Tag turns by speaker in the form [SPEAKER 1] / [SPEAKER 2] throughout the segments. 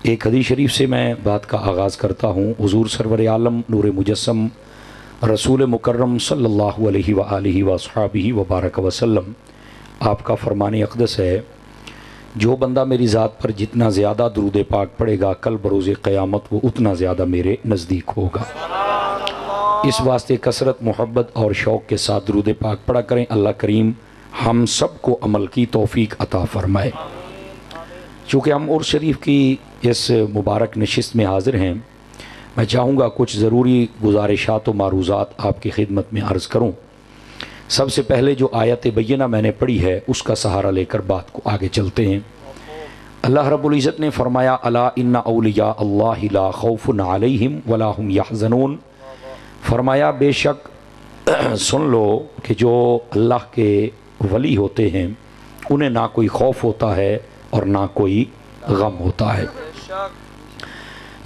[SPEAKER 1] ایک حدیث شریف سے میں بات کا آغاز کرتا ہوں۔ حضور سرور عالم نور مجسم رسول مکرم صلی اللہ علیہ وآلہ وصحبہ وبارک وسلم آپ کا فرمان اقدس ہے، جو بندہ میری ذات پر جتنا زیادہ درود پاک پڑھے گا کل بروز قیامت وہ اتنا زیادہ میرے نزدیک ہوگا۔ اس واسطے کثرت محبت اور شوق کے ساتھ درود پاک پڑھا کریں۔ اللہ کریم ہم سب کو عمل کی توفیق عطا فرمائے۔ چونکہ ہم عرس شریف کی اس مبارک نشست میں حاضر ہیں، میں چاہوں گا کچھ ضروری گزارشات و معروضات آپ کی خدمت میں عرض کروں۔ سب سے پہلے جو آیت بینہ میں نے پڑھی ہے اس کا سہارا لے کر بات کو آگے چلتے ہیں۔ اللہ رب العزت نے فرمایا الا ان اولیاء اللہ لا خوف علیہم ولا هم یحزنون، فرمایا بے شک سن لو کہ جو اللہ کے ولی ہوتے ہیں انہیں نہ کوئی خوف ہوتا ہے اور نہ کوئی غم ہوتا ہے۔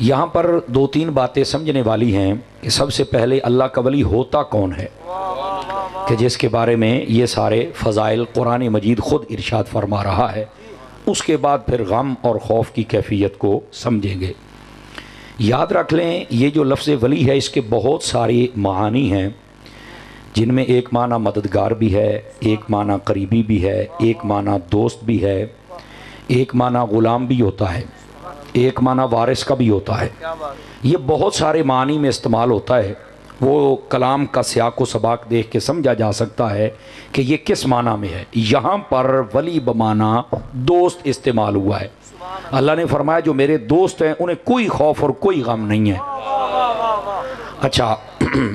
[SPEAKER 1] یہاں پر دو تین باتیں سمجھنے والی ہیں کہ سب سے پہلے اللہ کا ولی ہوتا کون ہے، کہ جس کے بارے میں یہ سارے فضائل قرآن مجید خود ارشاد فرما رہا ہے۔ اس کے بعد پھر غم اور خوف کی کیفیت کو سمجھیں گے۔ یاد رکھ لیں یہ جو لفظ ولی ہے اس کے بہت ساری معانی ہیں، جن میں ایک معنی مددگار بھی ہے، ایک معنی قریبی بھی ہے، ایک معنی دوست بھی ہے، ایک معنی غلام بھی ہوتا ہے، ایک معنی وارث کا بھی ہوتا ہے۔ یہ بہت سارے معنی میں استعمال ہوتا ہے۔ وہ کلام کا سیاق و سباق دیکھ کے سمجھا جا سکتا ہے کہ یہ کس معنی میں ہے۔ یہاں پر ولی بمعنی دوست استعمال ہوا ہے۔ اللہ نے فرمایا جو میرے دوست ہیں انہیں کوئی خوف اور کوئی غم نہیں ہے۔ اچھا،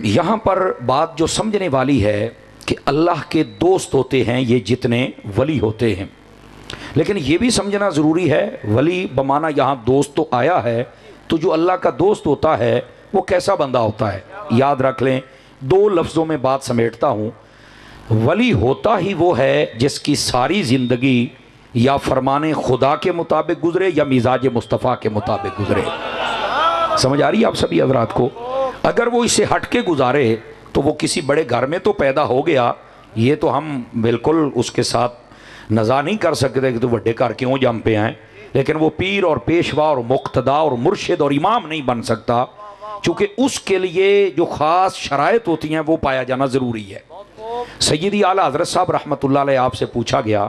[SPEAKER 1] یہاں پر بات جو سمجھنے والی ہے کہ اللہ کے دوست ہوتے ہیں یہ جتنے ولی ہوتے ہیں، لیکن یہ بھی سمجھنا ضروری ہے ولی بمعنی یہاں دوست تو آیا ہے، تو جو اللہ کا دوست ہوتا ہے وہ کیسا بندہ ہوتا ہے۔ یاد رکھ لیں، دو لفظوں میں بات سمیٹتا ہوں۔ ولی ہوتا ہی وہ ہے جس کی ساری زندگی یا فرمان خدا کے مطابق گزرے یا مزاج مصطفیٰ کے مطابق گزرے۔ سمجھ آ رہی ہے آپ سبھی حضرات کو؟ اگر وہ اسے ہٹ کے گزارے تو وہ کسی بڑے گھر میں تو پیدا ہو گیا، یہ تو ہم بالکل اس کے ساتھ نزا نہیں کر سکتے کہ تو بڑے گھر کیوں جم پہ آئیں، لیکن وہ پیر اور پیشوا اور مقتدا اور مرشد اور امام نہیں بن سکتا، چونکہ اس کے لیے جو خاص شرائط ہوتی ہیں وہ پایا جانا ضروری ہے۔ سیدی اعلیٰ حضرت صاحب رحمۃ اللہ علیہ آپ سے پوچھا گیا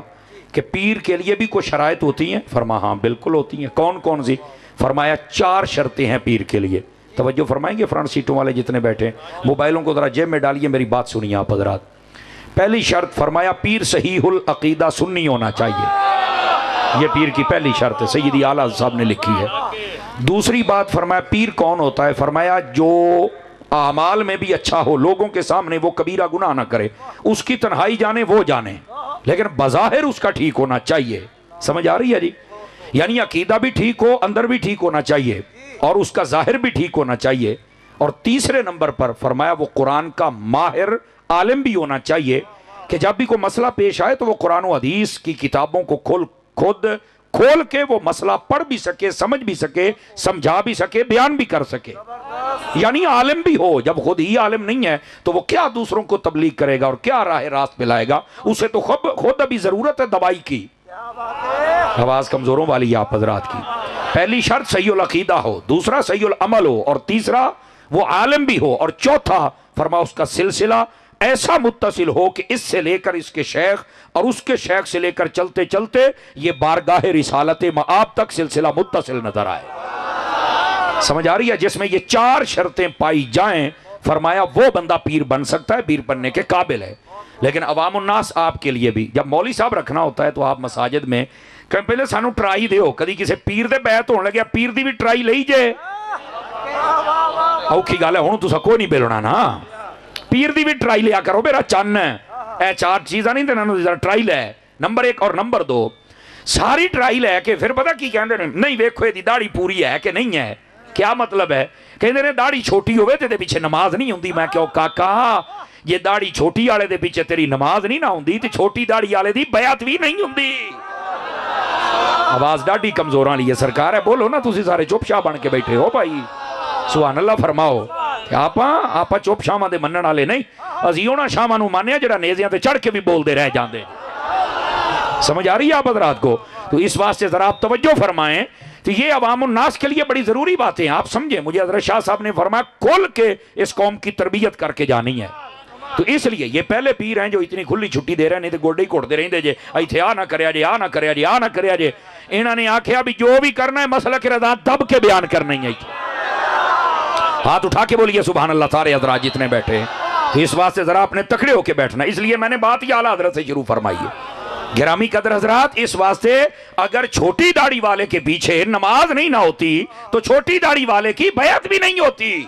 [SPEAKER 1] کہ پیر کے لیے بھی کوئی شرائط ہوتی ہیں؟ فرمایا ہاں بالکل ہوتی ہیں۔ کون کون سی؟ فرمایا 4 شرطیں ہیں پیر کے لیے۔ توجہ فرمائیں گے فرنٹ سیٹوں والے جتنے بیٹھے ہیں، موبائلوں کو ذرا جیب میں ڈالیے، میری بات سنیے آپ حضرات۔ پہلی شرط فرمایا پیر صحیح العقیدہ سنی ہونا چاہیے، یہ پیر کی پہلی شرط ہے، سیدی اعلیٰ صاحب نے لکھی ہے۔ دوسری بات فرمایا پیر کون ہوتا ہے؟ فرمایا جو اعمال میں بھی اچھا ہو، لوگوں کے سامنے وہ کبیرہ گناہ نہ کرے، اس کی تنہائی جانے وہ جانے، لیکن بظاہر اس کا ٹھیک ہونا چاہیے۔ سمجھ آ رہی ہے جی؟ یعنی عقیدہ بھی ٹھیک ہو، اندر بھی ٹھیک ہونا چاہیے، اور اس کا ظاہر بھی ٹھیک ہونا چاہیے۔ اور تیسرے نمبر پر فرمایا وہ قرآن کا ماہر عالم بھی ہونا چاہیے، کہ جب بھی کوئی مسئلہ پیش آئے تو وہ قرآن و حدیث کی کتابوں کو خود کھول کے وہ مسئلہ پڑھ بھی سکے، سمجھ بھی سکے، سمجھا بھی سکے، بیان بھی کر سکے۔ یعنی عالم بھی ہو۔ جب خود ہی عالم نہیں ہے تو وہ کیا دوسروں کو تبلیغ کرے گا اور کیا راہ راست پلائے گا؟ اسے تو خود ابھی ضرورت ہے دوائی کی۔ آواز کمزوروں والی آپ حضرات کی۔ پہلی شرط صحیح العقیدہ ہو، دوسرا صحیح العمل ہو، اور تیسرا وہ عالم بھی ہو، اور چوتھا فرما اس کا سلسلہ ایسا متصل ہو کہ اس سے لے کر اس کے شیخ اور اس کے شیخ سے لے کر چلتے چلتے یہ بارگاہ رسالت مآب تک سلسلہ متصل نظر آئے۔ سمجھ آ رہی ہے؟ جس میں یہ 4 شرطیں پائی جائیں فرمایا وہ بندہ پیر بن سکتا ہے، پیر بننے کے قابل ہے۔ لیکن عوام الناس آپ کے لیے بھی جب مولوی صاحب رکھنا ہوتا ہے تو آپ مساجد میں کہ پہلے سانو ٹرائی دیو، کدی کسی پیر دے بیعت ہونے لگیا پیر دی بھی ٹرائی لئی جے، اوکھی گل ہے، ہن تساں کوئی نہیں بولنا نا، پیر دی بھی ٹرائی لیا کرو میرا چن ہے۔ اے 4 چیزاں نہیں دینا، ٹرائی لے، نمبر 1 اور نمبر 2 ساری ٹرائی لے کے پھر پتہ کی کہندے نے، نہیں ویکھو دی داڑھی پوری ہے کہ نہیں ہے۔ کیا مطلب ہے؟ کہندے نے داڑھی چھوٹی ہوئے تے دے پیچھے نماز نہیں ہوندی۔ میں کہو کاکا یہ داڑھی چھوٹی والے دے پیچھے تیری نماز نہیں نہ ہوندی تے چھوٹی داڑھی والے دی بیعت بھی نہیں ہوندی۔ آواز ڈاڈی کمزوراں لی ہے سرکار ہے، بولو نا، تسی سارے چپ شاہ بن کے بیٹھے ہو بھائی، سبحان اللہ فرماؤ۔ کہ آپ چپ شاہاں دے منن والے نہیں، اسی انہاں شاہاں نوں ماننے جڑا نیزیاں تے چڑھ کے بھی بول دے رہ جاندے۔ سمجھ آ رہی ہے آپ حضرات کو؟ تو اس واسطے ذرا آپ توجہ فرمائیں تو یہ عوام الناس کے لیے بڑی ضروری باتیں ہیں، آپ سمجھیں. مجھے حضرت شاہ صاحب نے فرمایا کھل کے اس قوم کی تربیت کر کے جانی ہے. تو اس لیے یہ پہلے پیر ہیں جو اتنی کھلی چھٹی دے رہے ہیں، نہیں تو گوڈے ہی گھٹتے رہتے جے ایتھے آ نہ کریا جے، آ نہ کریا جے، آ نہ کریا جے. انہوں نے آکھیا بھی جو بھی کرنا ہے مسلک رضا دب کے بیان کرنا ہی ہے. ہاتھ اٹھا کے بولیے سبحان اللہ سارے حضرات جتنے بیٹھے ہیں. تو اس واسطے ذرا اپنے تکڑے ہو کے بیٹھنا. اس لیے میں نے بات یہ اعلیٰ حضرت سے شروع فرمائی ہے. گرامی قدر حضرات، اس واسطے اگر چھوٹی داڑھی والے کے پیچھے نماز نہیں نہ ہوتی تو چھوٹی داڑھی والے کی بیعت بھی نہیں ہوتی.